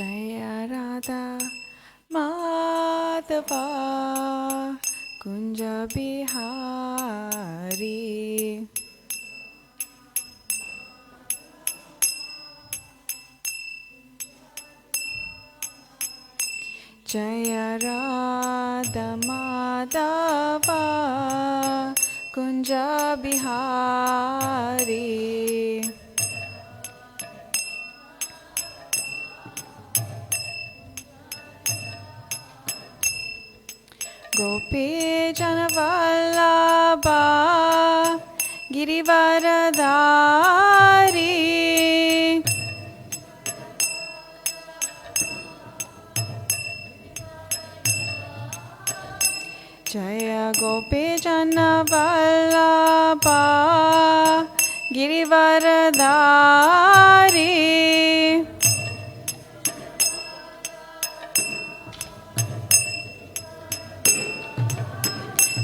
Jaya Radha Madhava Kunja Bihari. Jaya Radha Madhava Kunja Bihari. Gopi Janavallabha Girivaradhari. Jaya Gopi Janavallabha Girivaradhari.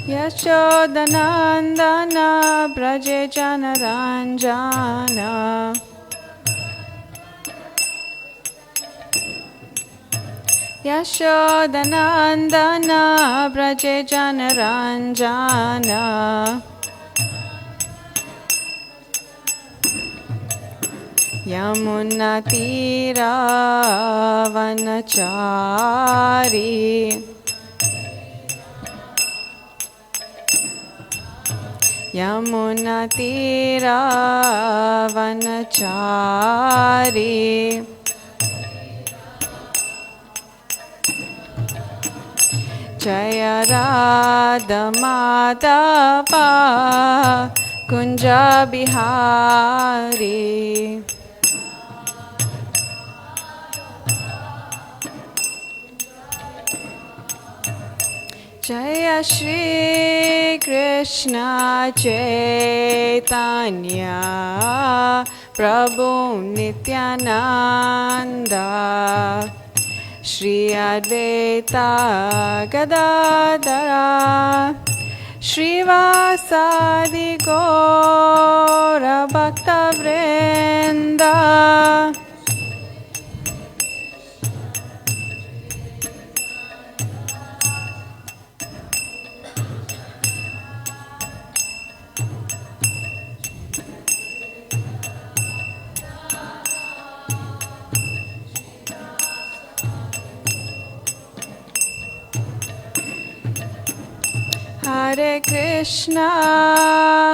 Yashodanandana Braje Janaranjana. Yashodanandana Braje Janaranjana. Yamuna Tira Vanachari. Yamuna Tira Vanachari. Jaya Radha Madhava Kunja Bihari. Jaya Shri Krishna Chaitanya Prabhu Nityananda Shri Advaita Gadadara Shrivasadi Gaura Bhakta Vrinda.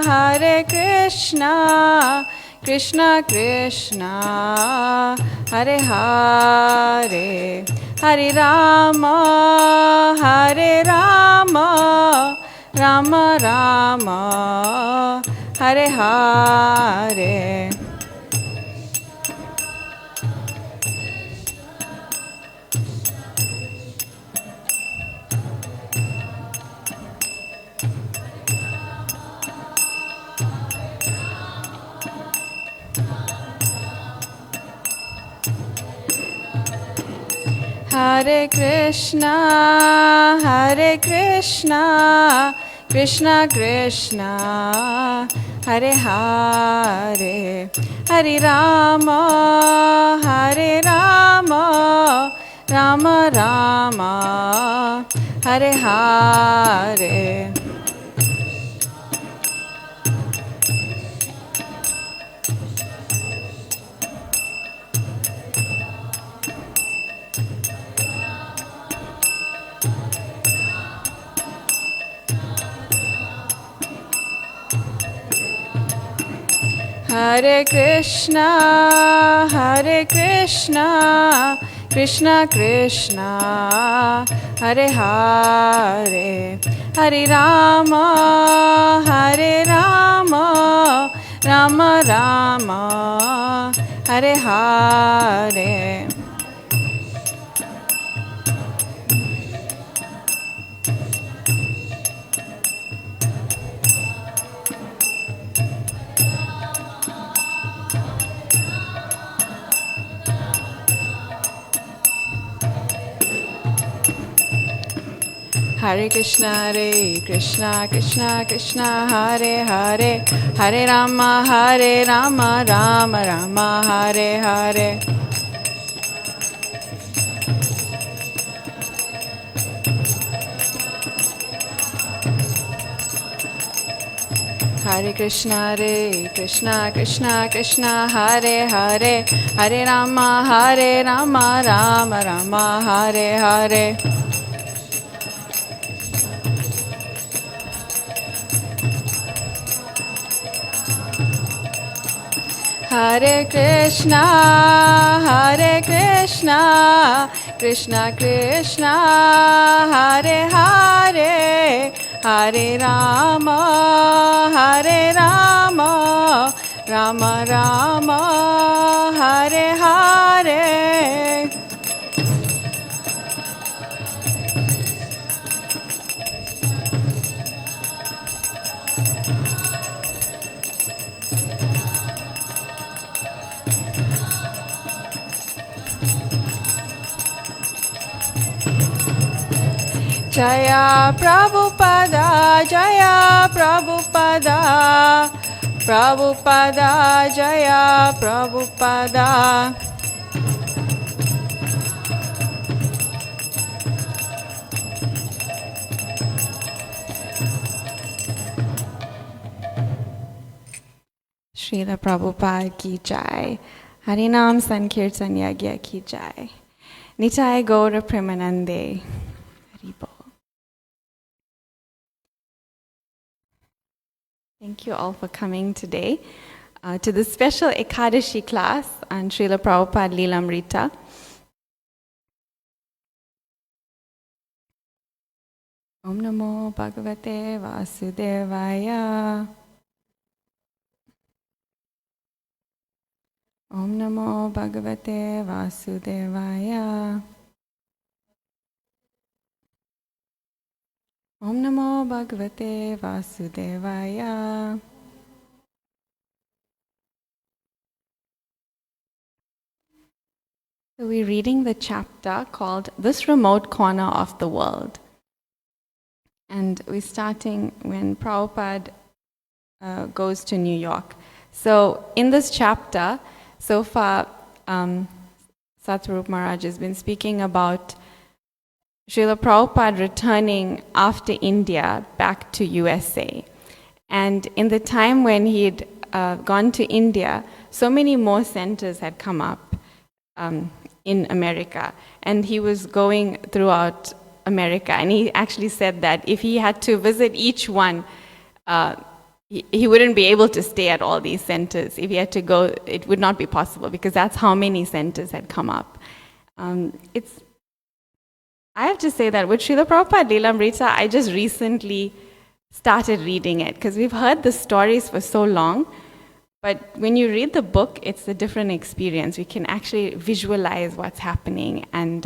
Hare Krishna, Krishna Krishna, Hare Hare, Hare Rama, Rama Rama, Hare Hare. Hare Krishna, Krishna Krishna, Hare Hare, Hare Rama, Rama Rama, Hare Hare. Hare Krishna, Krishna Krishna, Hare Hare, Hare Rama, Rama Rama, Hare Hare. Hare Krishna, Krishna Krishna, Hare Hare, Hare Rama, Rama Rama, Hare Hare. Hare Krishna, Krishna Krishna, Hare Hare, Hare Rama, Rama Rama, Hare Hare. Hare Krishna, Krishna Krishna, Hare Hare, Hare Rama, Rama Rama, Hare Hare. Jaya Prabhupada, Jaya Prabhupada, Prabhupada, Jaya Prabhupada. Srila Prabhupada ki jai. Harinam Sankirtan Yagya ki jai. Nitai Gaura Premanande. Haribo. Thank you all for coming today to this special Ekadashi class on Srila Prabhupada Lilamrta. Om Namo Bhagavate Vasudevaya. Om Namo Bhagavate Vasudevaya. Om Namo Bhagavate Vasudevaya. So we're reading the chapter called This Remote Corner of the World. And we're starting when Prabhupada goes to New York. So in this chapter, so far, Satsarup Maharaj has been speaking about Srila Prabhupada returning after India back to USA. And in the time when he'd gone to India, so many more centers had come up in America. And he was going throughout America. And he actually said that if he had to visit each one, he wouldn't be able to stay at all these centers. If he had to go, it would not be possible because that's how many centers had come up. I have to say that with Srila Prabhupada Lilamrta, I just recently started reading it because we've heard the stories for so long, but when you read the book, it's a different experience. We can actually visualize what's happening and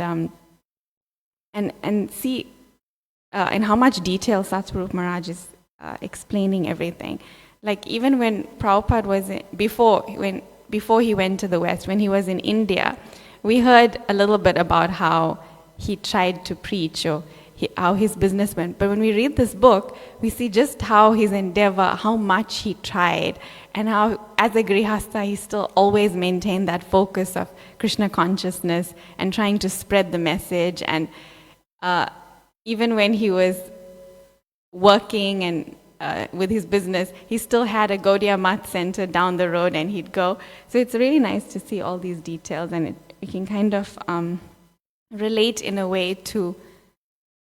see in how much detail Satsarup Maharaj is explaining everything. Like even when Prabhupada was before he went to the West, when he was in India, we heard a little bit about how he tried to preach or how his business went. But when we read this book, we see just how his endeavor, how much he tried, and how as a Grihastha, he still always maintained that focus of Krishna consciousness and trying to spread the message. And even when he was working and with his business, he still had a Gaudiya Math center down the road and he'd go. So it's really nice to see all these details, and we can kind of relate in a way to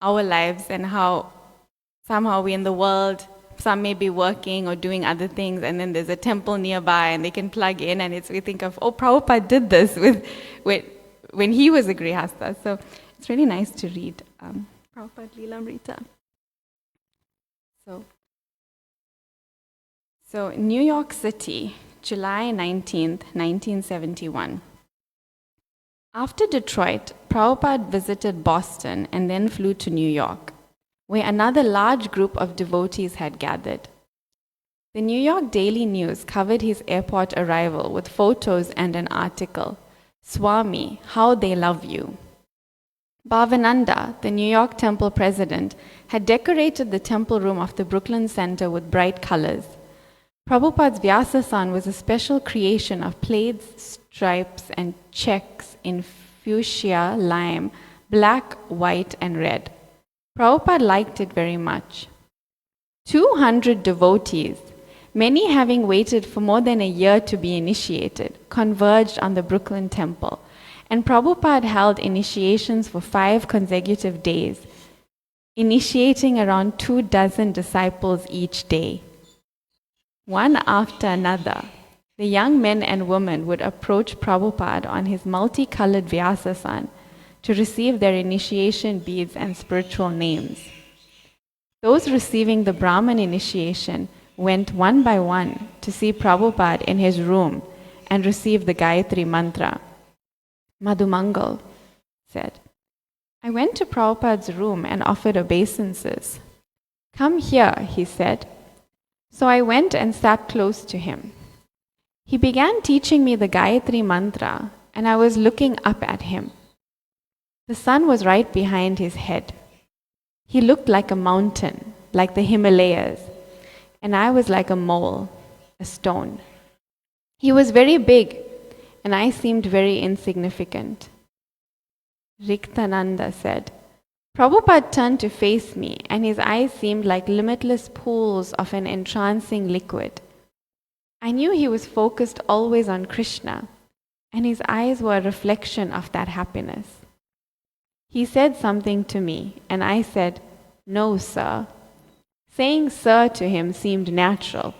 our lives and how somehow we in the world, some may be working or doing other things, and then there's a temple nearby and they can plug in, and we think of, oh, Prabhupada did this when he was a Grihastha. So it's really nice to read Prabhupada Lilamrta. So New York City, July 19th, 1971. After Detroit, Prabhupada visited Boston and then flew to New York, where another large group of devotees had gathered. The New York Daily News covered his airport arrival with photos and an article, "Swami, How They Love You." Bhavananda, the New York temple president, had decorated the temple room of the Brooklyn Center with bright colors. Prabhupada's Vyasasan was a special creation of plaids, stripes, and checks in fuchsia, lime, black, white, and red. Prabhupada liked it very much. 200 devotees, Many, having waited for more than a year to be initiated, converged on the Brooklyn Temple, and Prabhupada held initiations for 5 consecutive days, initiating around 24 disciples each day. One after another, the young men and women would approach Prabhupada on his multicolored Vyasasan to receive their initiation beads and spiritual names. Those receiving the Brahman initiation went one by one to see Prabhupada in his room and receive the Gayatri mantra. Madhumangal said, I went to Prabhupada's room and offered obeisances. Come here, he said. So I went and sat close to him. He began teaching me the Gayatri mantra, and I was looking up at him. The sun was right behind his head. He looked like a mountain, like the Himalayas, and I was like a mole, a stone. He was very big, and I seemed very insignificant. Riktananda said, Prabhupada turned to face me, and his eyes seemed like limitless pools of an entrancing liquid. I knew he was focused always on Krishna, and his eyes were a reflection of that happiness. He said something to me, and I said, No, sir. Saying sir to him seemed natural,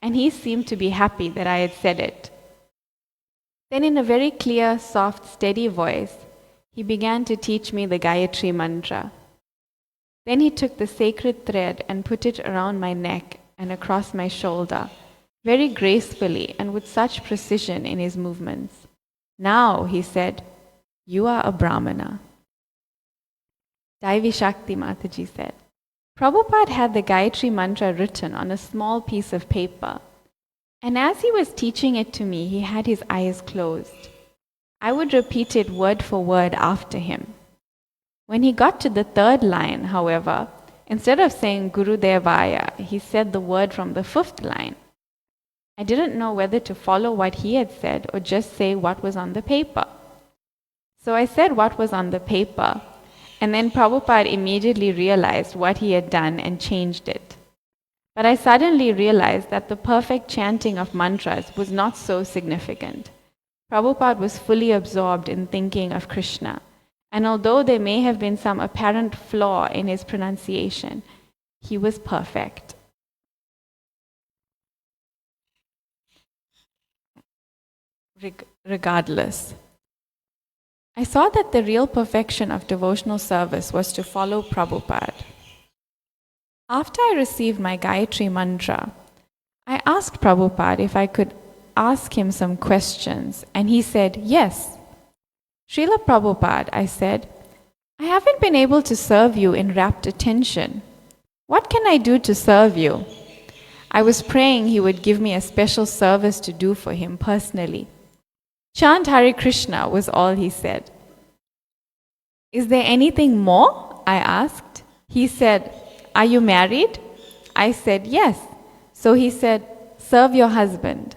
and he seemed to be happy that I had said it. Then in a very clear, soft, steady voice, he began to teach me the Gayatri mantra. Then he took the sacred thread and put it around my neck and across my shoulder, very gracefully and with such precision in his movements. Now, he said, you are a Brahmana. Devi Shakti Mataji said, Prabhupada had the Gayatri mantra written on a small piece of paper, and as he was teaching it to me, he had his eyes closed. I would repeat it word for word after him. When he got to the 3rd line, however, instead of saying Guru Devaya, he said the word from the 5th line. I didn't know whether to follow what he had said or just say what was on the paper. So I said what was on the paper, and then Prabhupada immediately realized what he had done and changed it. But I suddenly realized that the perfect chanting of mantras was not so significant. Prabhupada was fully absorbed in thinking of Krishna, and although there may have been some apparent flaw in his pronunciation, he was perfect. Regardless, I saw that the real perfection of devotional service was to follow Prabhupada. After I received my Gayatri mantra, I asked Prabhupada if I could ask him some questions, and he said, yes. Srila Prabhupada, I said, I haven't been able to serve you in rapt attention. What can I do to serve you? I was praying he would give me a special service to do for him personally. Chant Hare Krishna was all he said. Is there anything more? I asked. He said, are you married? I said, yes. So he said, serve your husband.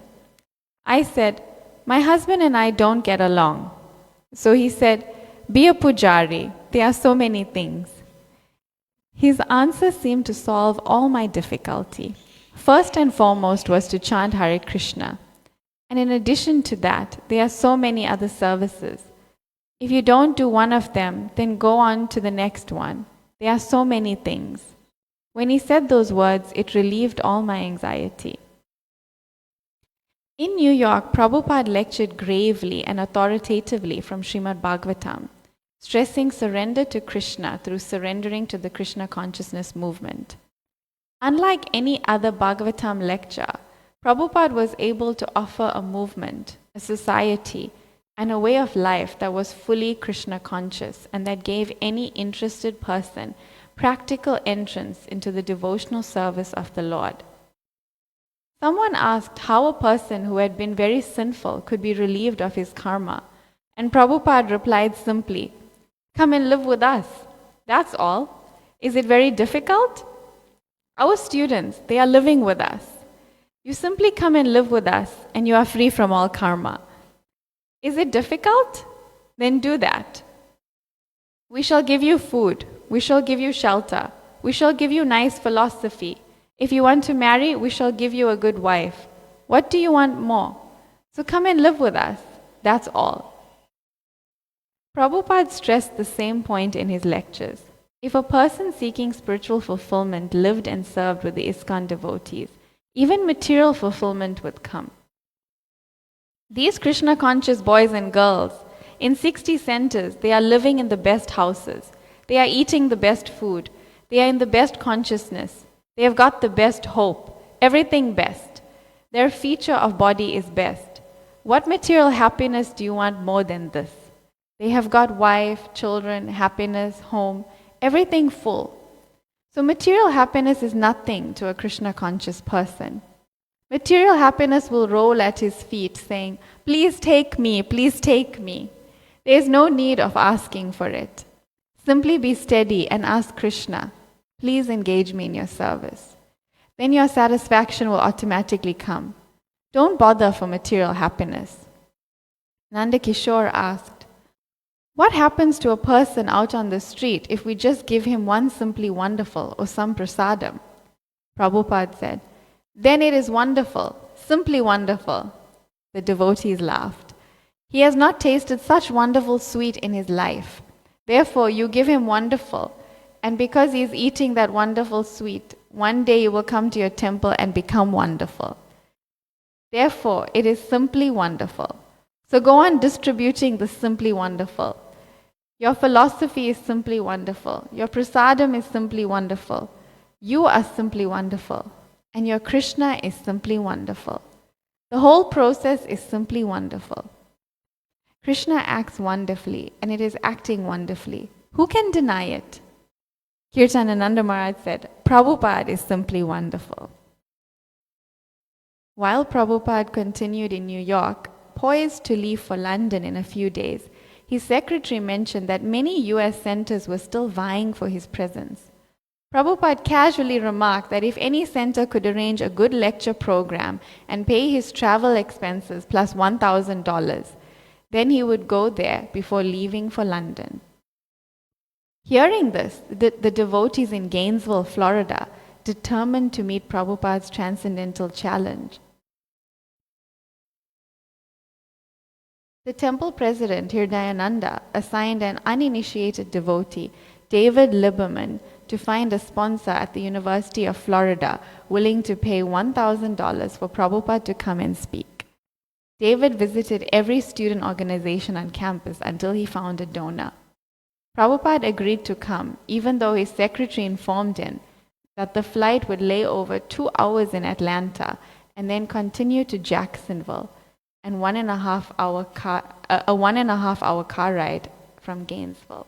I said, my husband and I don't get along. So he said, be a pujari. There are so many things. His answer seemed to solve all my difficulty. First and foremost was to chant Hare Krishna. And in addition to that, there are so many other services. If you don't do one of them, then go on to the next one. There are so many things. When he said those words, it relieved all my anxiety. In New York, Prabhupada lectured gravely and authoritatively from Srimad Bhagavatam, stressing surrender to Krishna through surrendering to the Krishna consciousness movement. Unlike any other Bhagavatam lecture, Prabhupada was able to offer a movement, a society, and a way of life that was fully Krishna conscious and that gave any interested person practical entrance into the devotional service of the Lord. Someone asked how a person who had been very sinful could be relieved of his karma, and Prabhupada replied simply, come and live with us. That's all. Is it very difficult? Our students, they are living with us. You simply come and live with us, and you are free from all karma. Is it difficult? Then do that. We shall give you food. We shall give you shelter. We shall give you nice philosophy. If you want to marry, we shall give you a good wife. What do you want more? So come and live with us. That's all. Prabhupada stressed the same point in his lectures. If a person seeking spiritual fulfillment lived and served with the ISKCON devotees, even material fulfillment would come. These Krishna-conscious boys and girls, in 60 centers, they are living in the best houses. They are eating the best food. They are in the best consciousness. They have got the best hope. Everything best. Their feature of body is best. What material happiness do you want more than this? They have got wife, children, happiness, home, everything full. So material happiness is nothing to a Krishna-conscious person. Material happiness will roll at his feet saying, please take me, please take me. There is no need of asking for it. Simply be steady and ask Krishna, please engage me in your service. Then your satisfaction will automatically come. Don't bother for material happiness. Nanda Kishore asked, what happens to a person out on the street if we just give him one simply wonderful or some prasadam? Prabhupada said, then it is wonderful, simply wonderful. The devotees laughed. He has not tasted such wonderful sweet in his life. Therefore, you give him wonderful, and because he is eating that wonderful sweet, one day you will come to your temple and become wonderful. Therefore, it is simply wonderful. So go on distributing the simply wonderful. Your philosophy is simply wonderful. Your prasadam is simply wonderful. You are simply wonderful. And your Krishna is simply wonderful. The whole process is simply wonderful. Krishna acts wonderfully, and it is acting wonderfully. Who can deny it? Kirtanananda Maharaj said, Prabhupada is simply wonderful. While Prabhupada continued in New York, poised to leave for London in a few days, his secretary mentioned that many US centers were still vying for his presence. Prabhupada casually remarked that if any center could arrange a good lecture program and pay his travel expenses plus $1,000, then he would go there before leaving for London. Hearing this, the devotees in Gainesville, Florida, determined to meet Prabhupada's transcendental challenge. The temple president, Hirdayananda, assigned an uninitiated devotee, David Lieberman, to find a sponsor at the University of Florida willing to pay $1,000 for Prabhupada to come and speak. David visited every student organization on campus until he found a donor. Prabhupada agreed to come, even though his secretary informed him that the flight would lay over 2 hours in Atlanta and then continue to Jacksonville, and a 1.5 hour car ride from Gainesville.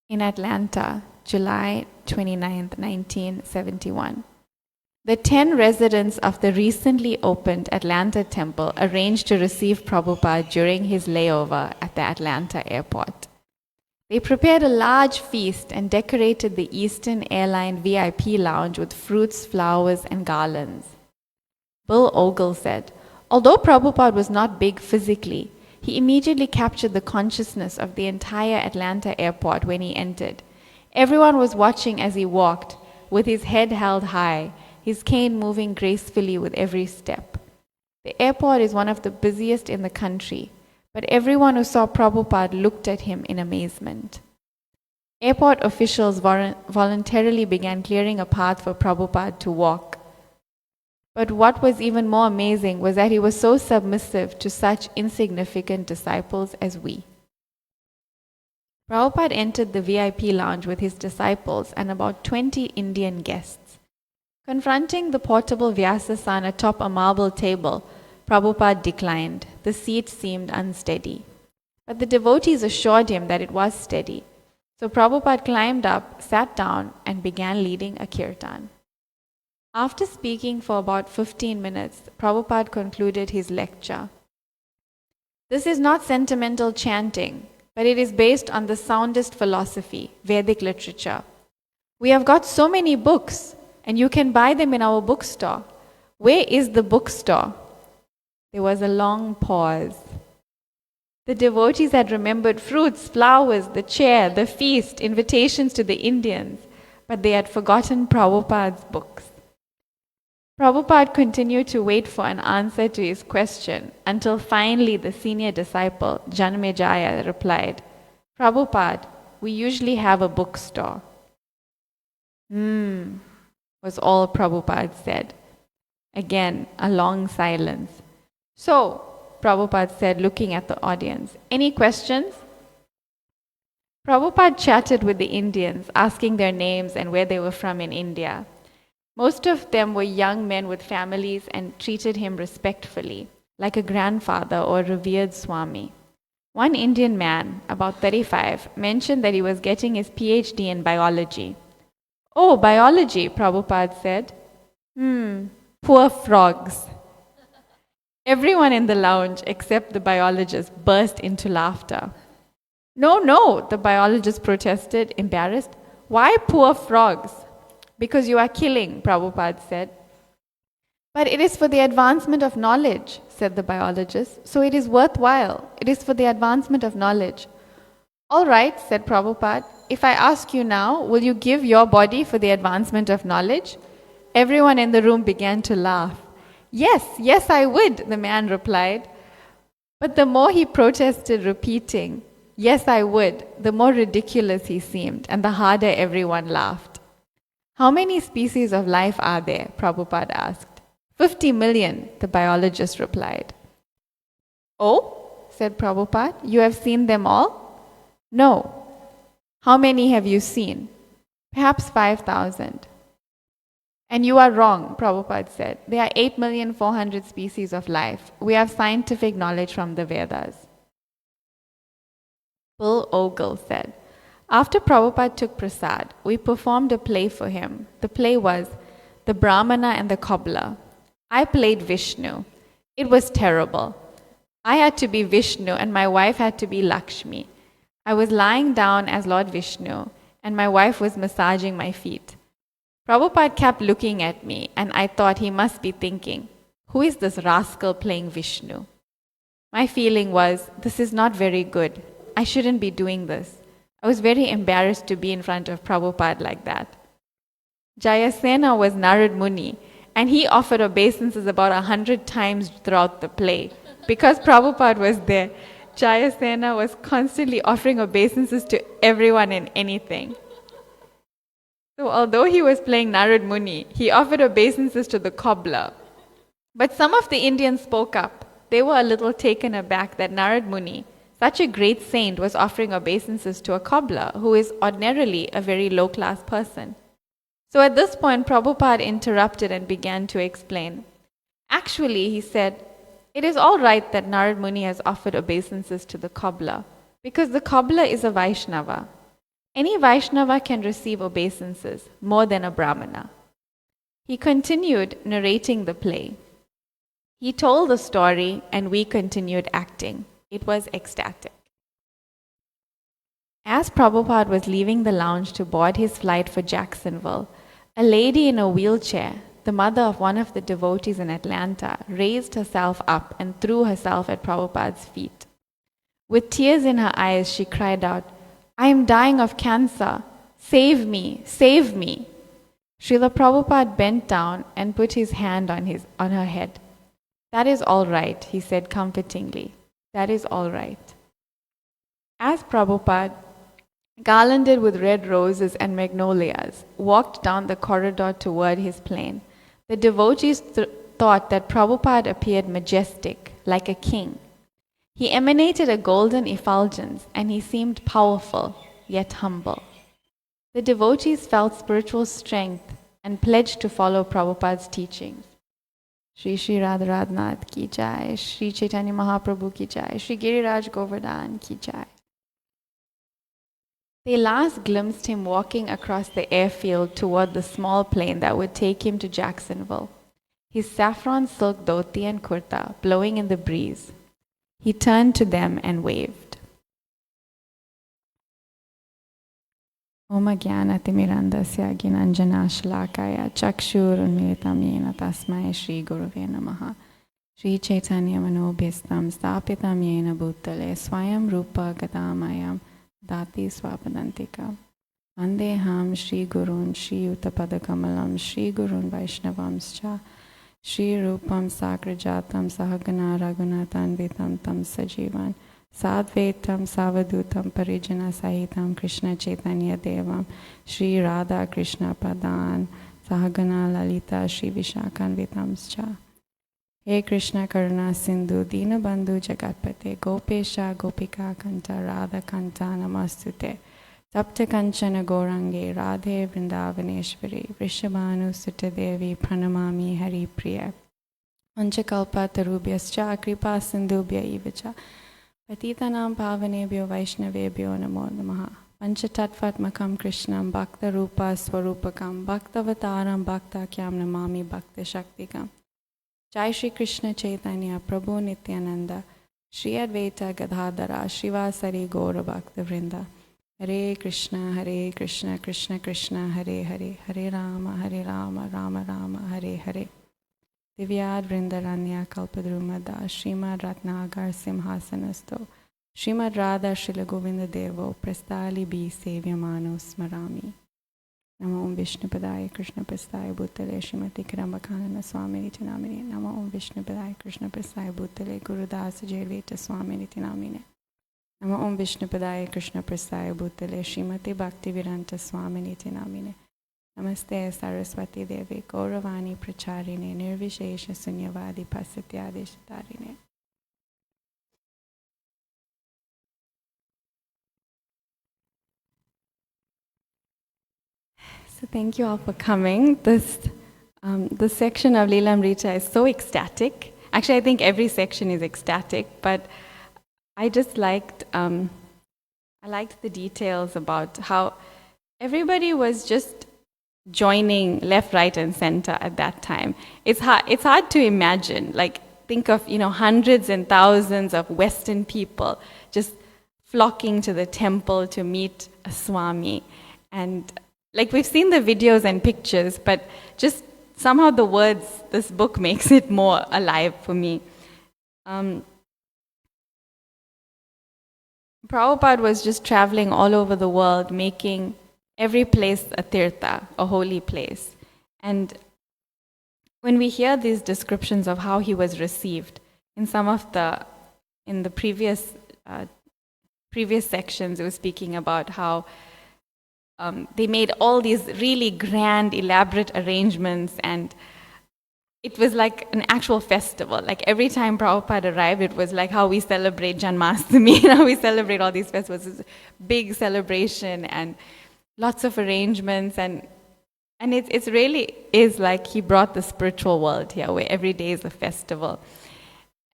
In Atlanta, July 29, 1971. The 10 residents of the recently opened Atlanta temple arranged to receive Prabhupada during his layover at the Atlanta airport. They prepared a large feast and decorated the Eastern Airline VIP lounge with fruits, flowers, and garlands. Bill Ogle said, although Prabhupada was not big physically, he immediately captured the consciousness of the entire Atlanta airport when he entered. Everyone was watching as he walked, with his head held high, his cane moving gracefully with every step. The airport is one of the busiest in the country, but everyone who saw Prabhupada looked at him in amazement. Airport officials voluntarily began clearing a path for Prabhupada to walk. But what was even more amazing was that he was so submissive to such insignificant disciples as we. Prabhupada entered the VIP lounge with his disciples and about 20 Indian guests. Confronting the portable Vyasasana atop a marble table, Prabhupada declined. The seat seemed unsteady. But the devotees assured him that it was steady. So Prabhupada climbed up, sat down, and began leading a kirtan. After speaking for about 15 minutes, Prabhupada concluded his lecture. This is not sentimental chanting, but it is based on the soundest philosophy, Vedic literature. We have got so many books, and you can buy them in our bookstore. Where is the bookstore? There was a long pause. The devotees had remembered fruits, flowers, the chair, the feast, invitations to the Indians, but they had forgotten Prabhupada's books. Prabhupada continued to wait for an answer to his question until finally the senior disciple, Janmejaya, replied, Prabhupada, we usually have a bookstore. Was all Prabhupada said. Again, a long silence. So, Prabhupada said, looking at the audience, any questions? Prabhupada chatted with the Indians, asking their names and where they were from in India. Most of them were young men with families and treated him respectfully, like a grandfather or a revered Swami. One Indian man, about 35, mentioned that he was getting his PhD in biology. Oh, biology, Prabhupada said. Poor frogs. Everyone in the lounge, except the biologist, burst into laughter. No, the biologist protested, embarrassed. Why poor frogs? Because you are killing, Prabhupada said. But it is for the advancement of knowledge, said the biologist. So it is worthwhile. It is for the advancement of knowledge. All right, said Prabhupada. If I ask you now, will you give your body for the advancement of knowledge? Everyone in the room began to laugh. Yes, I would, the man replied. But the more he protested, repeating, yes, I would, the more ridiculous he seemed, and the harder everyone laughed. How many species of life are there? Prabhupada asked. 50 million, the biologist replied. Oh, said Prabhupada, you have seen them all? No. How many have you seen? Perhaps 5,000. And you are wrong, Prabhupada said. There are 8,400,000 species of life. We have scientific knowledge from the Vedas. Bill Ogle said, after Prabhupada took prasad, we performed a play for him. The play was The Brahmana and the Cobbler. I played Vishnu. It was terrible. I had to be Vishnu and my wife had to be Lakshmi. I was lying down as Lord Vishnu and my wife was massaging my feet. Prabhupada kept looking at me and I thought he must be thinking, who is this rascal playing Vishnu? My feeling was, this is not very good. I shouldn't be doing this. I was very embarrassed to be in front of Prabhupada like that. Jayasena was Narad Muni and he offered obeisances about 100 times throughout the play. Because Prabhupada was there, Jayasena was constantly offering obeisances to everyone and anything. So although he was playing Narad Muni, he offered obeisances to the cobbler. But some of the Indians spoke up. They were a little taken aback that Narad Muni, such a great saint, was offering obeisances to a cobbler who is ordinarily a very low-class person. So at this point, Prabhupada interrupted and began to explain. Actually, he said, it is all right that Narad Muni has offered obeisances to the cobbler, because the cobbler is a Vaishnava. Any Vaishnava can receive obeisances more than a Brahmana. He continued narrating the play. He told the story and we continued acting. It was ecstatic. As Prabhupada was leaving the lounge to board his flight for Jacksonville, a lady in a wheelchair, the mother of one of the devotees in Atlanta, raised herself up and threw herself at Prabhupada's feet. With tears in her eyes, she cried out, I am dying of cancer. Save me, save me. Srila Prabhupada bent down and put his hand on her head. That is all right, he said comfortingly. That is all right. As Prabhupada, garlanded with red roses and magnolias, walked down the corridor toward his plane, the devotees thought that Prabhupada appeared majestic, like a king. He emanated a golden effulgence and he seemed powerful, yet humble. The devotees felt spiritual strength and pledged to follow Prabhupada's teachings. Shri Shri Radharanath ki jai, Shri Chaitanya Mahaprabhu ki jai, Shri Giriraj Govardhan ki jai. They last glimpsed him walking across the airfield toward the small plane that would take him to Jacksonville, his saffron silk dhoti and kurta blowing in the breeze. He turned to them and waved. Om Jnanatimirandasya Gnanjanashlakaya Chakshurunmilitam Yena Tasmai Shri Gurave Namaha. Shri Chaitanya Manobhistam Stapitam Yena Bhutale Swayam Rupa Gadamayam Dati Swapadantika Vandeham Shri Gurun Shri Uttapada Kamalam Shri Gurun Vaishnavamscha Shri Rupam Sakrajatam Sahagana Raghunatanvitam Tam Sajivan Sadvetam Savadutam Parijana Sahitam Krishna Chaitanya Devam Shri Radha Krishna Padan Sahagana Lalita Shri Vishakanvitamscha He Krishna Karuna Sindhu Dina Bandhu Jagatpate Gopesha Gopika Kanta Radha Kanta Namastute Tapta Kanchana Gorange Radhe Vrindavaneshwari Vrishabhanu Sutta Devi Pranamami Hari Priya Panchakalpa Tarubhyascha Kripa Sindhubhya Ivacha Patitanam Pavanebhyo Vaishnavebhyo Namo Namaha Panchatattvatmakam Krishnam Bhakta Rupa Swarupakam Bhaktavataram Bhaktakyam Namami Bhakta Shaktikam Jai Shri Krishna Chaitanya Prabhu Nityananda Shri Advaita Gadadhara Shivasari Gaura Bhakta Vrinda Hare Krishna Krishna Krishna Hare Hare Hare Rama Rama Rama Hare Hare Divyad Vrindaranya Kalpadrumada Srimad Ratnagar Simhasanasto Srimad Radha Srila Govinda Devo Prastali Bi Sevyamano Smarami Namo Om Vishnupadaya Krishna Prastaya Bhutale Srimati Kirambakanana Swami Namine Namo Om Vishnupadaya Krishna Prastaya Bhutale Gurudasa Jaiveta Swami Namine Namo Om Vishnupadaya Krishna Prastaya Bhutale Srimati Bhaktivedanta Swami Namine Namaste Saraswati Devi Gauravani Pracharine Nirvishesha Sunyavadi Pasatyadeshatarine. So thank you all for coming. This section of lilamrta is so ecstatic. Actually, I think every section is ecstatic, but I just liked the details about how everybody was just joining left, right, and center at that time. It's hard to imagine. Like, think of hundreds and thousands of Western people just flocking to the temple to meet a Swami, and like we've seen the videos and pictures, but just somehow the words, this book makes it more alive for me. Prabhupada was just traveling all over the world, making every place a tirtha, a holy place. And when we hear these descriptions of how he was received, in the previous sections, it was speaking about how they made all these really grand, elaborate arrangements, and it was like an actual festival. Like every time Prabhupada arrived, it was like how we celebrate Janmashtami, how we celebrate all these festivals. It's a big celebration and lots of arrangements, and it really is like he brought the spiritual world here, where every day is a festival.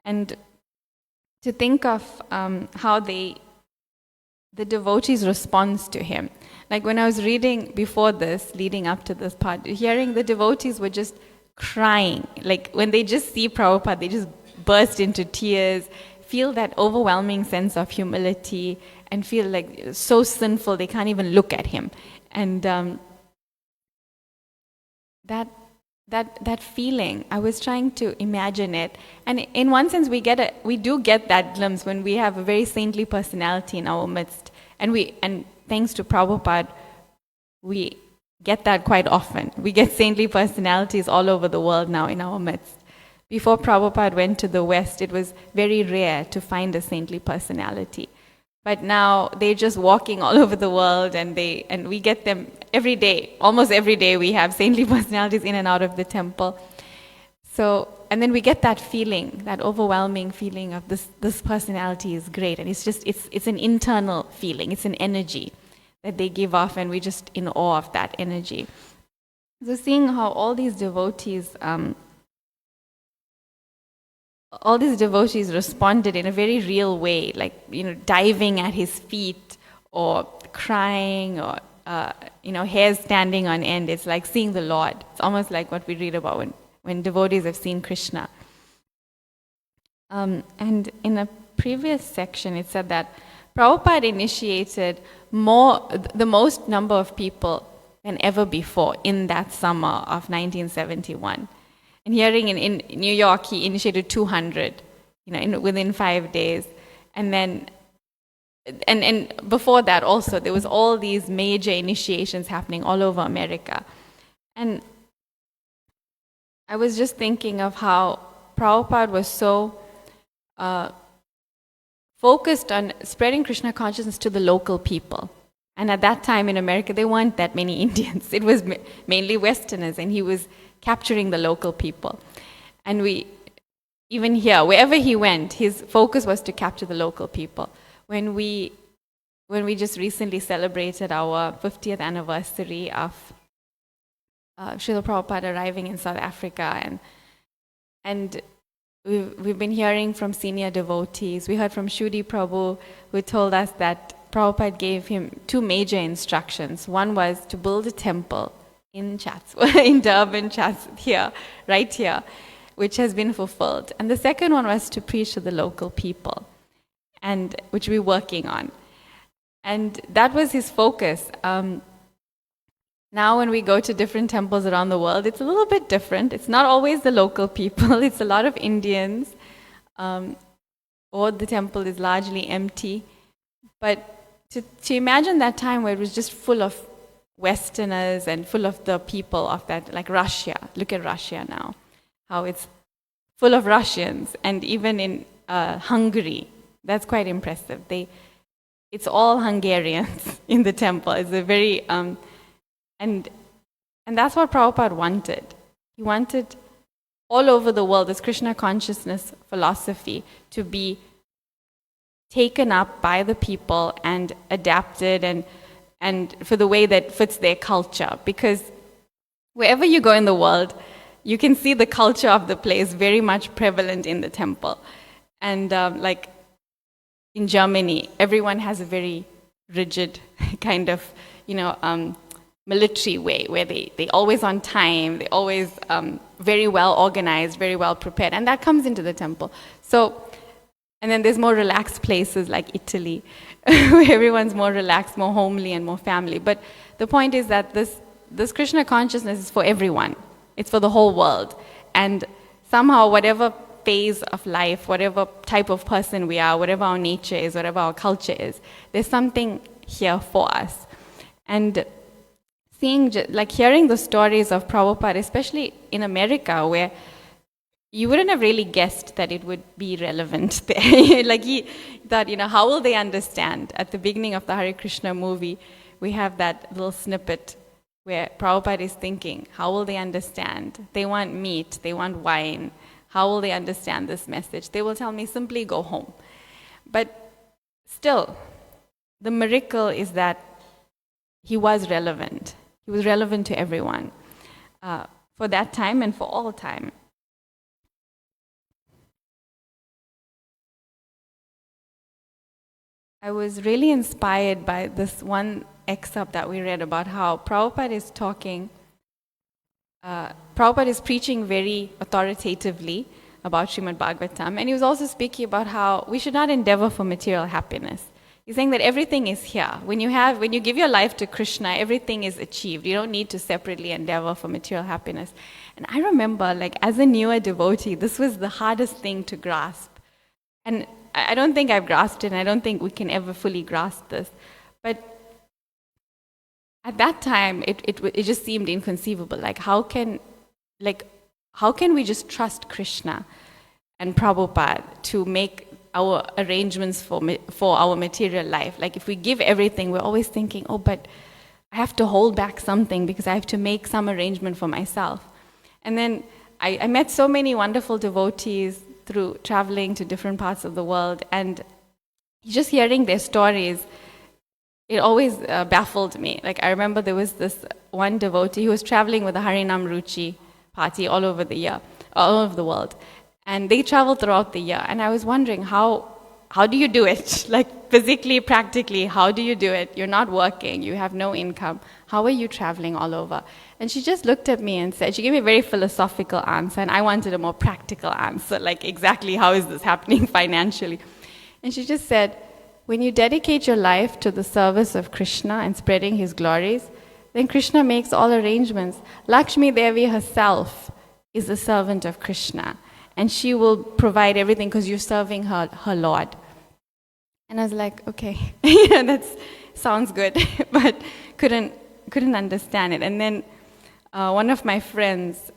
And to think of how the devotees' response to him. Like when I was reading before this, leading up to this part, hearing the devotees were just crying. Like when they just see Prabhupada, they just burst into tears, feel that overwhelming sense of humility, and feel like so sinful they can't even look at him. And that feeling, I was trying to imagine it. And in one sense, we do get that glimpse when we have a very saintly personality in our midst. And thanks to Prabhupada, we get that quite often. We get saintly personalities all over the world now in our midst. Before Prabhupada went to the West, it was very rare to find a saintly personality. But now they're just walking all over the world, and we get them every day. Almost every day we have saintly personalities in and out of the temple. So, and then we get that feeling, that overwhelming feeling of this personality is great. And it's an internal feeling, it's an energy that they give off, and we're just in awe of that energy. So seeing how all these devotees responded in a very real way, like, diving at his feet or crying or, hairs standing on end. It's like seeing the Lord. It's almost like what we read about when devotees have seen Krishna. And in a previous section, it said that Prabhupada initiated the most number of people than ever before in that summer of 1971. And hearing in New York, he initiated 200, within 5 days. And then, and before that also, there was all these major initiations happening all over America. And I was just thinking of how Prabhupada was so focused on spreading Krishna consciousness to the local people. And at that time in America, there weren't that many Indians. It was mainly Westerners, and he was capturing the local people. And even here, wherever he went, his focus was to capture the local people. When we just recently celebrated our 50th anniversary of Srila Prabhupada arriving in South Africa, and we've been hearing from senior devotees. We heard from Shudi Prabhu, who told us that Prabhupada gave him 2 major instructions. One was to build a temple in in Durban, right here, which has been fulfilled. And the second one was to preach to the local people, and which we're working on. And that was his focus. Now when we go to different temples around the world, it's a little bit different. It's not always the local people. It's a lot of Indians, or the temple is largely empty. But to imagine that time where it was just full of Westerners and full of the people of that, like Russia. Look at Russia now, how it's full of Russians. And even in Hungary, that's quite impressive. It's all Hungarians in the temple. It's a very... And that's what Prabhupada wanted. He wanted all over the world this Krishna consciousness philosophy to be taken up by the people and adapted and for the way that fits their culture. Because wherever you go in the world, you can see the culture of the place very much prevalent in the temple. And like in Germany, everyone has a very rigid kind of, military way, where they always on time, they always very well organized, very well prepared, and that comes into the temple. So, and then there's more relaxed places like Italy, where everyone's more relaxed, more homely, and more family. But the point is that this Krishna consciousness is for everyone. It's for the whole world. And somehow, whatever phase of life, whatever type of person we are, whatever our nature is, whatever our culture is, there's something here for us. And hearing the stories of Prabhupada, especially in America, where you wouldn't have really guessed that it would be relevant there. Like he thought, how will they understand? At the beginning of the Hare Krishna movie, we have that little snippet where Prabhupada is thinking, how will they understand? They want meat, they want wine. How will they understand this message? They will tell me, simply go home. But still, the miracle is that he was relevant. He was relevant to everyone for that time and for all time. I was really inspired by this one excerpt that we read about how Prabhupada is talking. Prabhupada is preaching very authoritatively about Srimad Bhagavatam, and he was also speaking about how we should not endeavor for material happiness. He's saying that everything is here. When you give your life to Krishna, everything is achieved. You don't need to separately endeavor for material happiness. And I remember, as a newer devotee, this was the hardest thing to grasp. And I don't think I've grasped it, and I don't think we can ever fully grasp this. But at that time, it just seemed inconceivable. How can we just trust Krishna and Prabhupada to make our arrangements for our material life? If we give everything, we're always thinking, but I have to hold back something because I have to make some arrangement for myself. And then I met so many wonderful devotees through traveling to different parts of the world, and just hearing their stories, it always baffled me. I remember there was this one devotee who was traveling with a Harinam Ruchi party all over the world. And they travel throughout the year. And I was wondering, how do you do it? Physically, practically, how do you do it? You're not working. You have no income. How are you traveling all over? And she just looked at me and said, she gave me a very philosophical answer. And I wanted a more practical answer, exactly how is this happening financially? And she just said, when you dedicate your life to the service of Krishna and spreading his glories, then Krishna makes all arrangements. Lakshmi Devi herself is a servant of Krishna, and she will provide everything because you're serving her Lord. And I was like, okay, that sounds good, but couldn't understand it. And then one of my friends,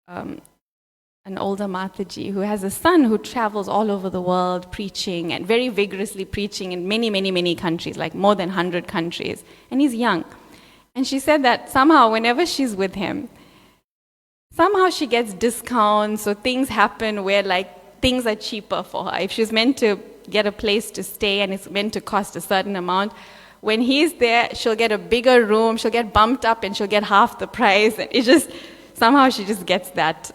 an older Mataji, who has a son who travels all over the world preaching, and very vigorously preaching in many, many, many countries, like more than 100 countries, and he's young. And she said that somehow whenever she's with him, somehow she gets discounts, or things happen where like things are cheaper for her. If she's meant to get a place to stay and it's meant to cost a certain amount, when he's there, she'll get a bigger room, she'll get bumped up and she'll get half the price. And it's just, somehow she just gets that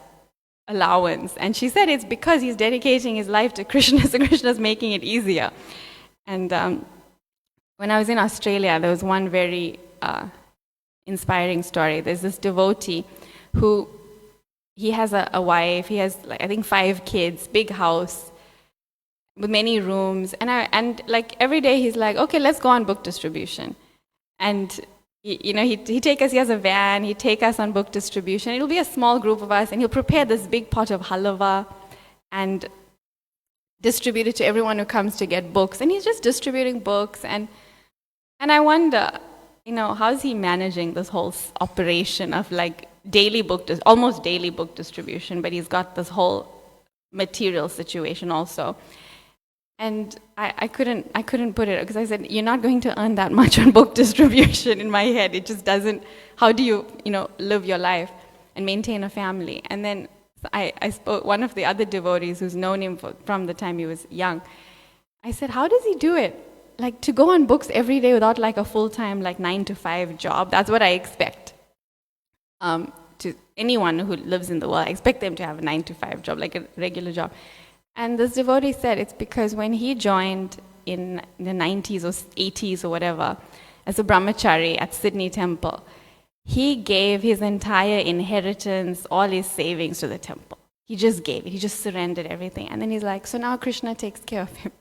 allowance. And she said it's because he's dedicating his life to Krishna, so Krishna's making it easier. And when I was in Australia, there was one very inspiring story. There's this devotee who, he has a wife, he has like, I think 5 kids, big house with many rooms, and like every day he's like, okay, let's go on book distribution. And he take us, he has a van, he'd take us on book distribution. It'll be a small group of us, and he'll prepare this big pot of halava and distribute it to everyone who comes to get books. And he's just distributing books, and I wonder, how's he managing this whole operation of like almost daily book distribution, but he's got this whole material situation also. And I couldn't put it, because I said, you're not going to earn that much on book distribution. In my head, it just doesn't. How do you, live your life and maintain a family? And then I spoke, one of the other devotees who's known him from the time he was young, I said, how does he do it? Like, to go on books every day without like a full-time, like 9-to-5 job. That's what I expect. To anyone who lives in the world, I expect them to have a 9-to-5 job, like a regular job. And this devotee said it's because when he joined in the 90s or 80s or whatever, as a brahmachari at Sydney Temple, he gave his entire inheritance, all his savings to the temple. He just gave it. He just surrendered everything. And then he's like, so now Krishna takes care of him.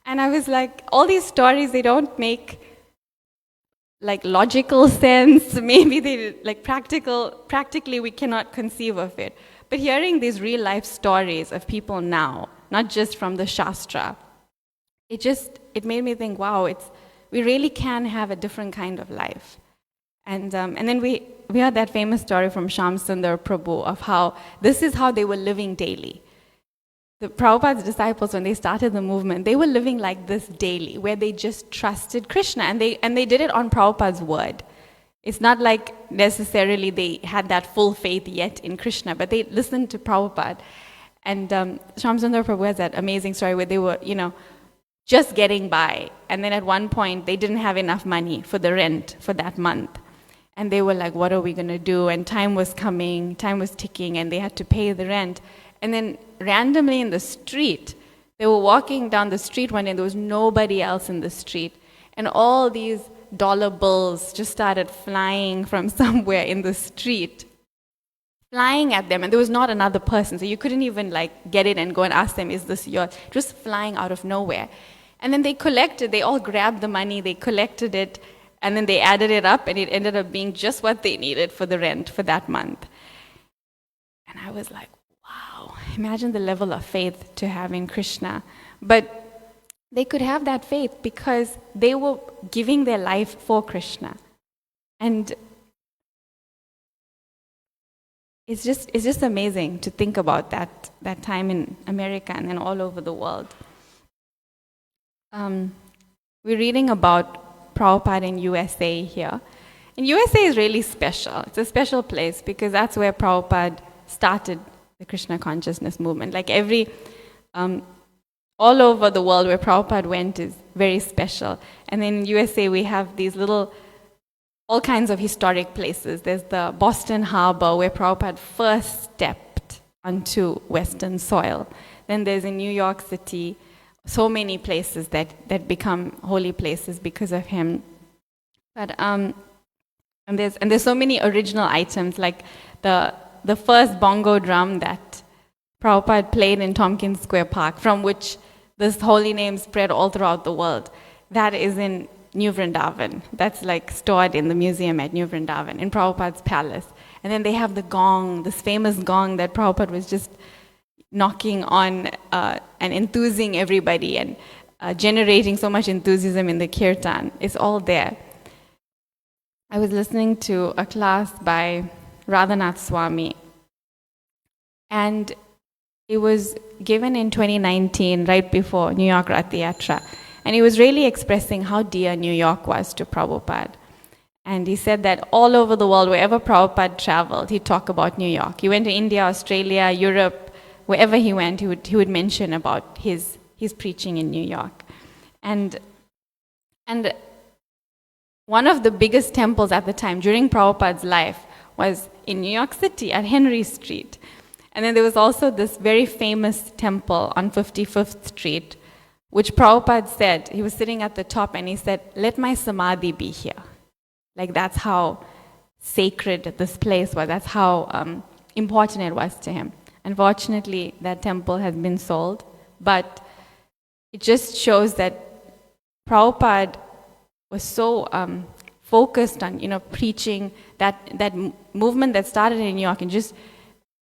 And I was like, all these stories, they don't make like logical sense. Maybe they like practically we cannot conceive of it. But hearing these real life stories of people now, not just from the Shastra, it made me think, wow, we really can have a different kind of life. And then we heard that famous story from Shyam Sundar Prabhu of how this is how they were living daily. The Prabhupada's disciples, when they started the movement, they were living like this daily, where they just trusted Krishna, and they did it on Prabhupada's word. It's not like necessarily they had that full faith yet in Krishna, but they listened to Prabhupada. And Shyam Sundar Prabhu has that amazing story where they were, just getting by. And then at one point, they didn't have enough money for the rent for that month. And they were like, what are we going to do? And time was coming, time was ticking, and they had to pay the rent. And then randomly in the street, they were walking down the street one day, and there was nobody else in the street. And all these dollar bills just started flying from somewhere in the street, flying at them, and there was not another person, so you couldn't even like get it and go and ask them, is this yours? Just flying out of nowhere. And then they all grabbed the money, they collected it, and then they added it up, and it ended up being just what they needed for the rent for that month. And I was like, wow, imagine the level of faith to have in Krishna. But they could have that faith because they were giving their life for Krishna. And it's just amazing to think about that time in America and then all over the world. We're reading about Prabhupada in USA here. And USA is really special. It's a special place because that's where Prabhupada started the Krishna consciousness movement. Like all over the world where Prabhupada went is very special. And then in USA we have these all kinds of historic places. There's the Boston Harbor where Prabhupada first stepped onto Western soil. Then there's in New York City, so many places that become holy places because of him. But and there's so many original items, like the first bongo drum that Prabhupada played in Tompkins Square Park, from which this holy name spread all throughout the world. That is in New Vrindavan. That's like stored in the museum at New Vrindavan, in Prabhupada's palace. And then they have the gong, this famous gong that Prabhupada was just knocking on and enthusing everybody and generating so much enthusiasm in the kirtan. It's all there. I was listening to a class by Radhanath Swami, and it was given in 2019, right before New York Rath Yatra. And he was really expressing how dear New York was to Prabhupada. And he said that all over the world, wherever Prabhupada traveled, he'd talk about New York. He went to India, Australia, Europe, wherever he went, he would mention about his preaching in New York. And one of the biggest temples at the time, during Prabhupada's life, was in New York City at Henry Street. And then there was also this very famous temple on 55th Street, which Prabhupada said, he was sitting at the top and he said, "Let my samadhi be here." Like that's how sacred this place was. That's how important it was to him. Unfortunately, that temple has been sold, but it just shows that Prabhupada was so focused on, preaching that movement that started in New York and just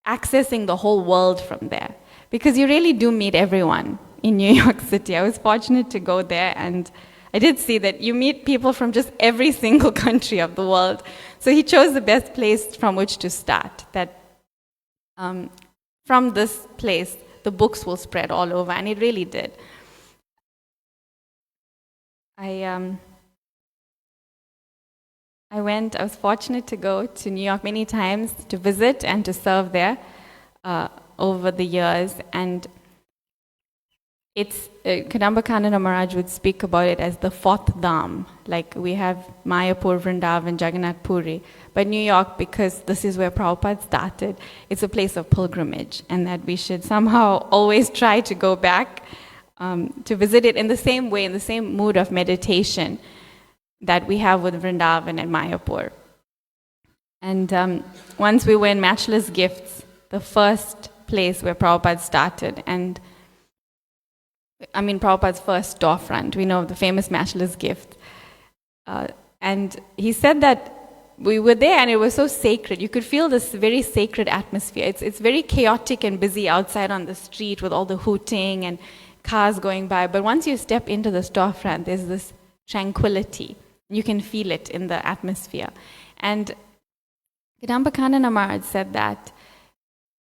accessing the whole world from there. Because you really do meet everyone in New York City. I was fortunate to go there, and I did see that you meet people from just every single country of the world. So he chose the best place from which to start, that from this place, the books will spread all over, and it really did. I was fortunate to go to New York many times to visit and to serve there over the years. And it's, Kadamba Maharaj would speak about it as the fourth dham. Like we have Mayapur, Vrindavan, Jagannath Puri. But New York, because this is where Prabhupada started, it's a place of pilgrimage, and that we should somehow always try to go back to visit it in the same way, in the same mood of meditation that we have with Vrindavan and Mayapur. And once we were in Matchless Gifts, the first place where Prabhupada started, and Prabhupada's first storefront, we know the famous Matchless Gift. And he said that we were there and it was so sacred. You could feel this very sacred atmosphere. It's very chaotic and busy outside on the street with all the hooting and cars going by. But once you step into the storefront, there's this tranquility. You can feel it in the atmosphere. And Kadamba Maharaj said that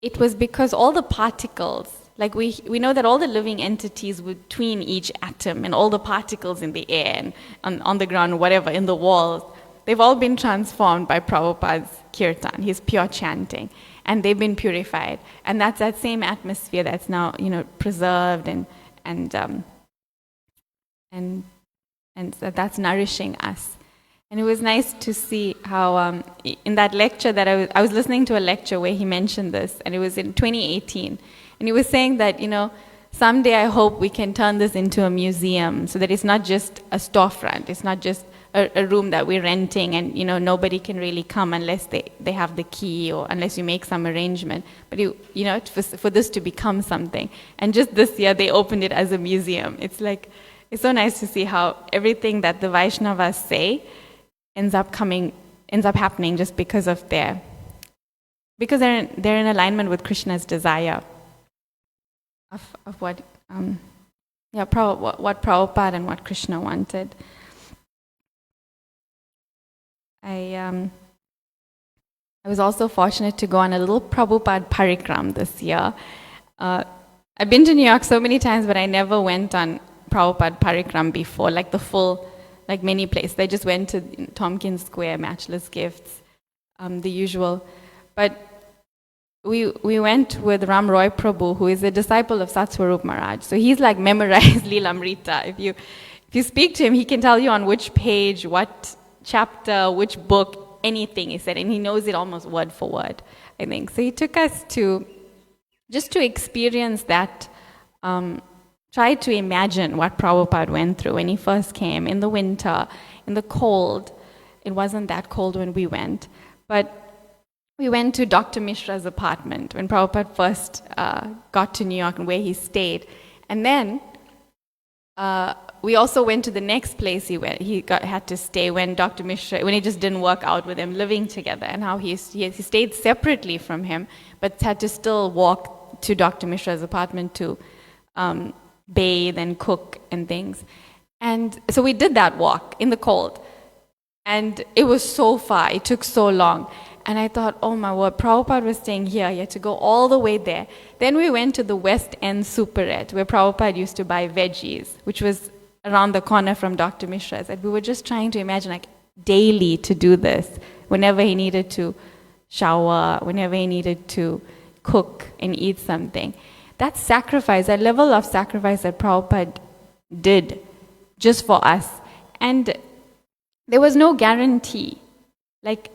it was because all the particles, like we know that all the living entities between each atom and all the particles in the air and on the ground, whatever, in the walls, they've all been transformed by Prabhupada's kirtan, his pure chanting, and they've been purified. And that's that same atmosphere that's now, preserved and that's nourishing us. And it was nice to see how in that lecture that I was listening to a lecture where he mentioned this, and it was in 2018. And he was saying that, someday I hope we can turn this into a museum so that it's not just a storefront, it's not just a room that we're renting and, nobody can really come unless they have the key or unless you make some arrangement. But, for this to become something. And just this year they opened it as a museum. It's so nice to see how everything that the Vaishnavas say ends up happening just because they're in alignment with Krishna's desire of what Prabhupada and what Krishna wanted. I was also fortunate to go on a little Prabhupada parikram this year. I've been to New York so many times, but I never went on Prabhupada parikram before, like the full, like many places. I just went to Tompkins Square, Matchless Gifts, the usual. But we went with Ram Roy Prabhu, who is a disciple of Satswarup Maharaj. So he's like memorized lilamrta. If you speak to him, he can tell you on which page, what chapter, which book, anything he said, and he knows it almost word for word, I think. So he took us to experience that, try to imagine what Prabhupada went through when he first came, in the winter, in the cold. It wasn't that cold when we went, but we went to Dr. Mishra's apartment when Prabhupada first got to New York and where he stayed. And then we also went to the next place had to stay when Dr. Mishra, when it just didn't work out with them living together, and how he stayed separately from him, but had to still walk to Dr. Mishra's apartment to bathe and cook and things. And so we did that walk in the cold. And it was so far, it took so long. And I thought, oh my word, Prabhupada was staying here, he had to go all the way there. Then we went to the West End Superette, where Prabhupada used to buy veggies, which was around the corner from Dr. Mishra's. And we were just trying to imagine, like, daily to do this, whenever he needed to shower, whenever he needed to cook and eat something. That sacrifice, that level of sacrifice that Prabhupada did just for us. And there was no guarantee. Like,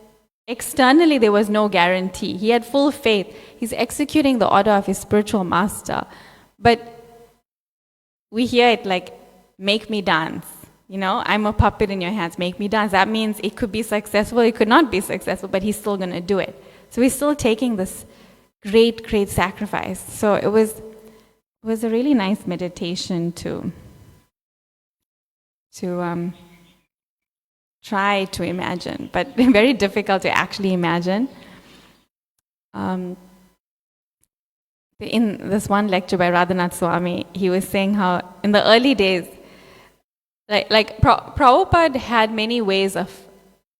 externally, there was no guarantee. He had full faith. He's executing the order of his spiritual master. But we hear it like, make me dance. You know, I'm a puppet in your hands, make me dance. That means it could be successful, it could not be successful, but he's still going to do it. So he's still taking this great, great sacrifice. So it was a really nice meditation to try to imagine, but very difficult to actually imagine. In this one lecture by Radhanath Swami, he was saying how in the early days, Prabhupada had many ways of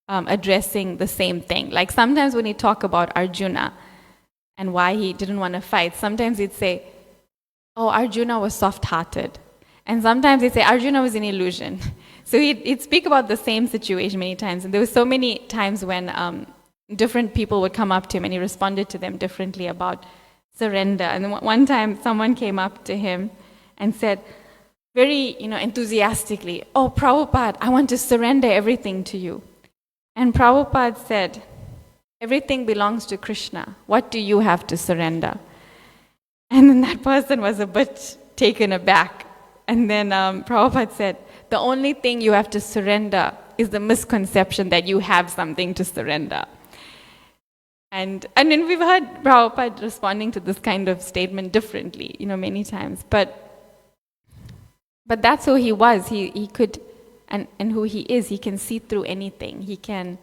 addressing the same thing. Like sometimes when he talked about Arjuna and why he didn't want to fight, sometimes he'd say, oh, Arjuna was soft-hearted. And sometimes he'd say, Arjuna was an illusion. So he'd speak about the same situation many times. And there were so many times when different people would come up to him and he responded to them differently about surrender. And one time someone came up to him and said, very enthusiastically, oh, Prabhupada, I want to surrender everything to you. And Prabhupada said, everything belongs to Krishna. What do you have to surrender? And then that person was a bit taken aback. And then Prabhupada said, the only thing you have to surrender is the misconception that you have something to surrender. And then we've heard Prabhupada responding to this kind of statement differently, many times. But that's who he was. He could, and who he is, he can see through anything. He can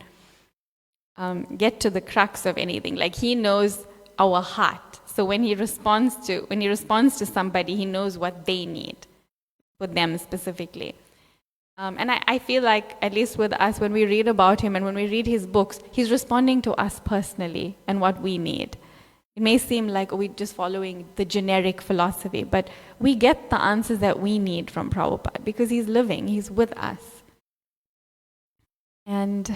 get to the crux of anything. Like he knows our heart. So when he responds to somebody, he knows what they need for them specifically. And I feel like, at least with us, when we read about him and when we read his books, he's responding to us personally and what we need. It may seem like we're just following the generic philosophy, but we get the answers that we need from Prabhupada because he's living, he's with us. And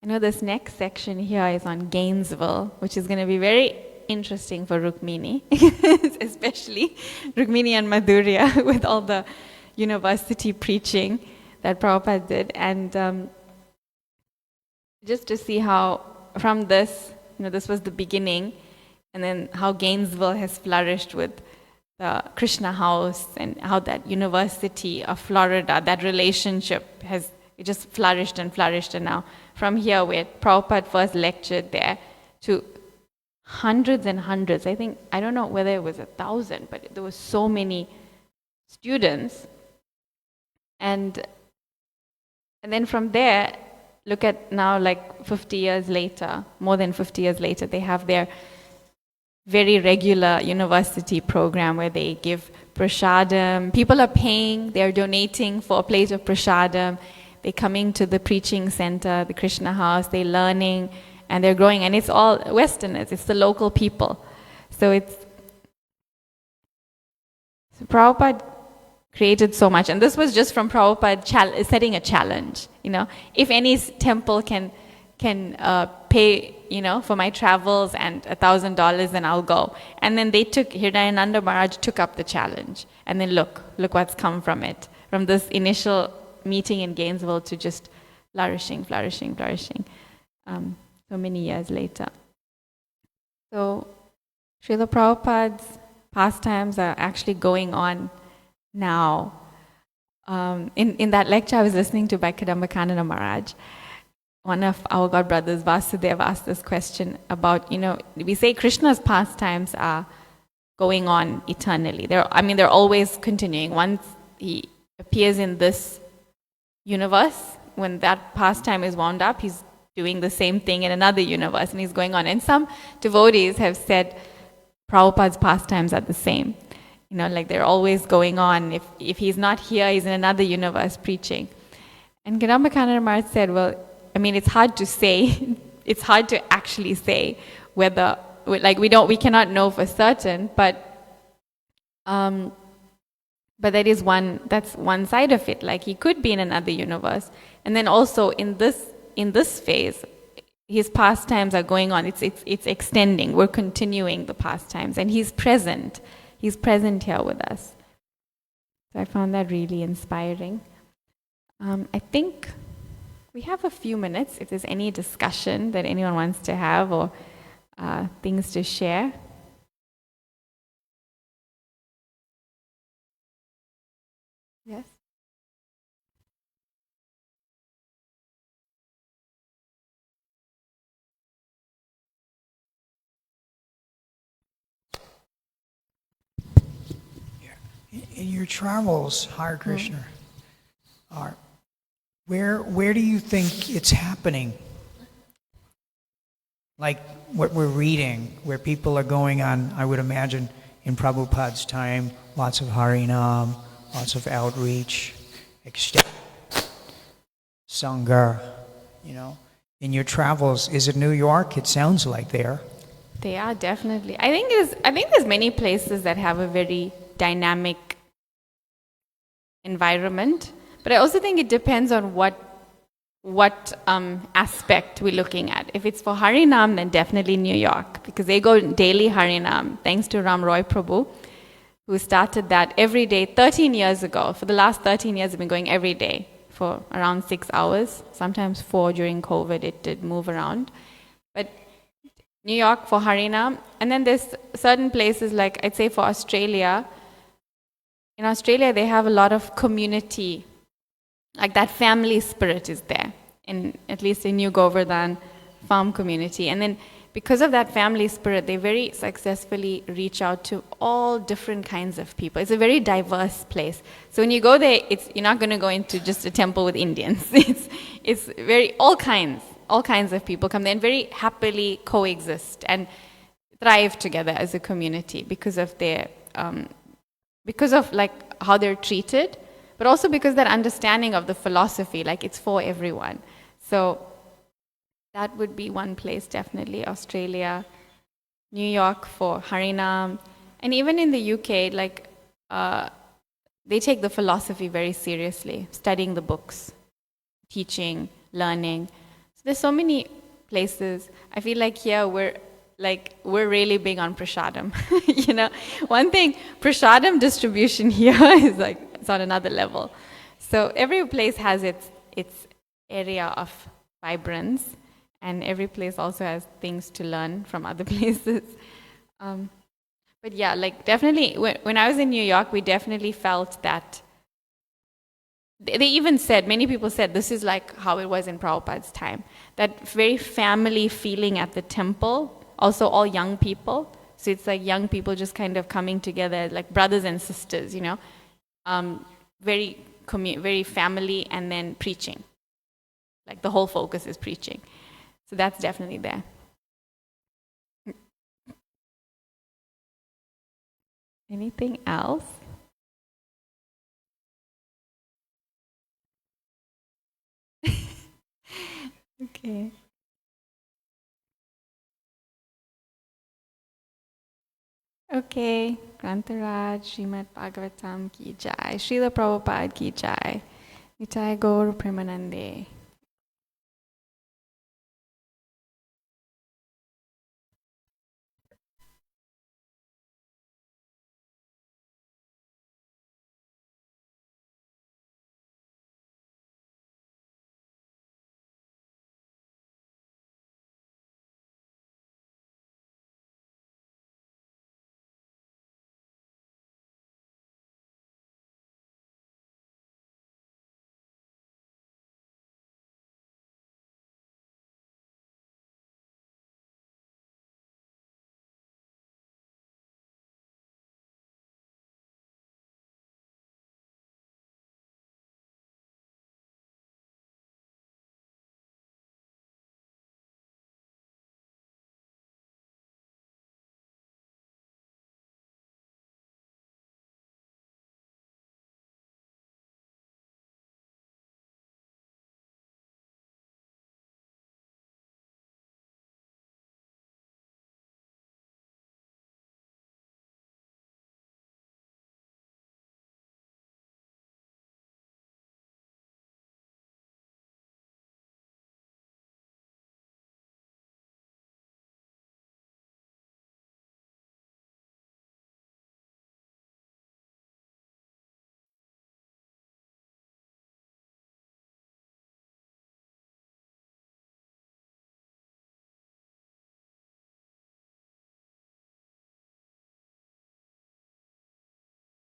I know this next section here is on Gainesville, which is going to be very interesting for Rukmini, especially Rukmini and Madhurya with all the university preaching that Prabhupada did. And just to see how from this, this was the beginning, and then how Gainesville has flourished with the Krishna House and how that University of Florida, that relationship it just flourished and flourished. And now from here where Prabhupada first lectured there to hundreds and hundreds, I don't know whether it was 1,000, but there were so many students. And then from there, look at now, like 50 years later, more than 50 years later, they have their very regular university program where they give prasadam. People are paying, they're donating for a plate of prasadam. They're coming to the preaching center, the Krishna House, they're learning, and they're growing. And it's all Westerners, it's the local people. So Prabhupada created so much. And this was just from Prabhupada setting a challenge. If any temple can pay, for my travels and $1,000, then I'll go. And then Hridayananda Maharaj took up the challenge. And then look what's come from it. From this initial meeting in Gainesville to just flourishing. So many years later. So Srila Prabhupada's pastimes are actually going on now. In that lecture I was listening to by Kadambakananda Maharaj, one of our godbrothers, Vasudev, asked this question about, we say Krishna's pastimes are going on eternally. They're always continuing. Once he appears in this universe. When that pastime is wound up, he's doing the same thing in another universe, and he's going on. And some devotees have said Prabhupada's pastimes are the same. Like they're always going on. If he's not here, he's in another universe preaching. And Gadamba Maharaj said, well, it's hard to say. It's hard to actually say whether, we cannot know for certain, but that's one side of it. Like he could be in another universe. And then also in this phase, his pastimes are going on. It's extending. We're continuing the pastimes, and he's present. He's present here with us. So I found that really inspiring. I think we have a few minutes if there's any discussion that anyone wants to have or things to share. Yes? In your travels, Hare Krishna, where do you think it's happening? Like what we're reading, where people are going on, I would imagine, in Prabhupada's time, lots of Harinam, lots of outreach, Sangha, In your travels, is it New York? It sounds like there. They are definitely. I think there's many places that have a very dynamic environment, but I also think it depends on what aspect we're looking at. If it's for Harinam, then definitely New York, because they go daily Harinam, thanks to Ram Roy Prabhu, who started that every day 13 years ago. For the last 13 years, I've been going every day for around 6 hours, sometimes 4 during COVID. It did move around. But New York for Harinam, and then there's certain places like, I'd say for Australia. In Australia, they have a lot of community, like that family spirit is there, at least in New Govardhan farm community. And then because of that family spirit, they very successfully reach out to all different kinds of people. It's a very diverse place. So when you go there, you're not going to go into just a temple with Indians. It's very, all kinds of people come there and very happily coexist and thrive together as a community because of their, because of like how they're treated, but also because that understanding of the philosophy, like it's for everyone. So that would be one place, definitely. Australia, New York for Harinam, and even in the UK, like they take the philosophy very seriously, studying the books, teaching, learning. So there's so many places. I feel like here we're really big on prasadam. One thing, prasadam distribution here is like it's on another level. So every place has its area of vibrance, and every place also has things to learn from other places. But yeah, like definitely, when I was in New York, we definitely felt that. They even said, many people said, this is like how it was in Prabhupada's time. That very family feeling at the temple, also all young people. So it's like young people just kind of coming together, like brothers and sisters, very family, and then preaching. Like the whole focus is preaching. So that's definitely there. Anything else? Okay. Okay. Grantaraj, Srimad Bhagavatam ki jai. Srila Prabhupada ki jai. Nitai Gaur Premanande.